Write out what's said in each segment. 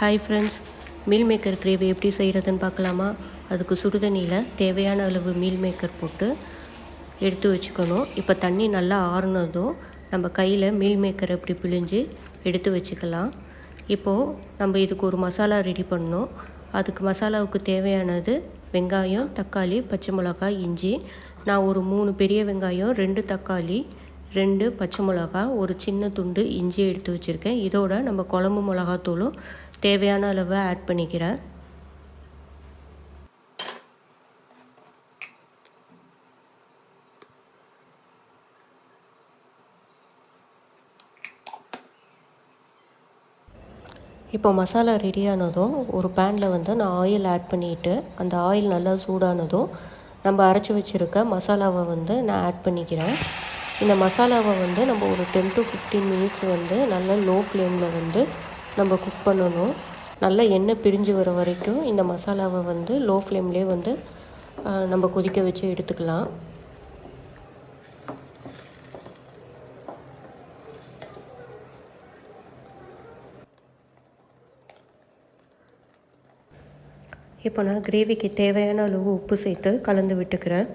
Hi friends, meal maker gravy எப்படி செய்கிறதுன்னு பார்க்கலாமா? அதுக்கு சுடுதண்ணியில் தேவையான அளவு மீல் மேக்கர் போட்டு எடுத்து வச்சுக்கணும். இப்போ தண்ணி நல்லா ஆறுனதும் நம்ம கையில் மீல் மேக்கரை இப்படி பிழிஞ்சு எடுத்து வச்சுக்கலாம். இப்போது நம்ம இதுக்கு ஒரு மசாலா ரெடி பண்ணணும். அதுக்கு மசாலாவுக்கு தேவையானது வெங்காயம், தக்காளி, பச்சை மிளகாய், இஞ்சி. நான் ஒரு 3 பெரிய வெங்காயம், 2 தக்காளி, 2 பச்சை மிளகா, ஒரு சின்ன துண்டு இஞ்சி எடுத்து வச்சுருக்கேன். இதோட நம்ம குழம்பு மிளகாத்தூளும் தேவையான அளவு ஆட் பண்ணிக்கிறேன். இப்போ மசாலா ரெடியானதும் ஒரு பேனில் நான் ஆயில் ஆட் பண்ணிவிட்டு, அந்த ஆயில் நல்லா சூடானதும் நம்ம அரைச்சி வச்சுருக்க மசாலாவை நான் ஆட் பண்ணிக்கிறேன். இந்த மசாலாவை நம்ம ஒரு 10 to 15 மினிட்ஸ் நல்லா லோ ஃப்ளேமில் நம்ம குக் பண்ணணும். நல்லா எண்ணெய் பிரிஞ்சு வர வரைக்கும் இந்த மசாலாவை லோ ஃப்ளேம்லேயே நம்ம கொதிக்க வச்சு எடுத்துக்கலாம். இப்போ நான் கிரேவிக்கு தேவையான அளவு உப்பு சேர்த்து கலந்து விட்டுக்கிறேன்.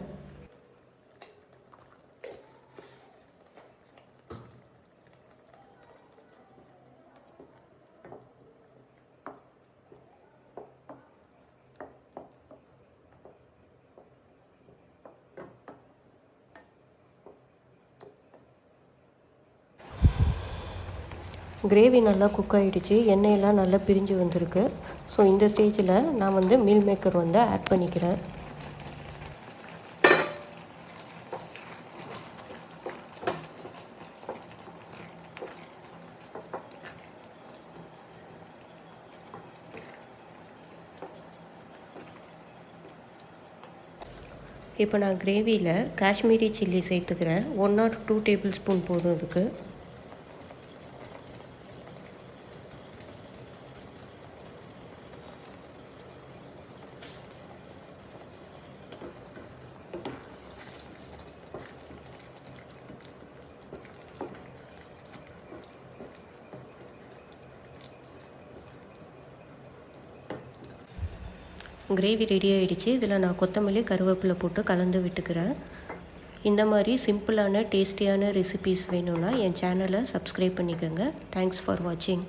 கிரேவி நல்லா குக் ஆகிடுச்சு, எண்ணெயெல்லாம் நல்லா பிரிஞ்சு வந்திருக்கு. ஸோ இந்த ஸ்டேஜில் நான் மீல் மேக்கர் ஆட் பண்ணிக்கிறேன். இப்போ நான் கிரேவியில் காஷ்மீரி சில்லி சேர்த்துக்கிறேன். 1 or 2 டேபிள் ஸ்பூன் போதும் இதுக்கு. கிரேவி ரெடி ஆகிடுச்சு. இதில் நான் கொத்தமல்லி, கருவேப்பிலை போட்டு கலந்து விட்டுக்கிறேன். இந்த மாதிரி சிம்பிளான டேஸ்டியான ரெசிபீஸ் வேணும்னா என் சேனலை சப்ஸ்கிரைப் பண்ணிக்கோங்க. தேங்க்ஸ் ஃபார் வாட்சிங்.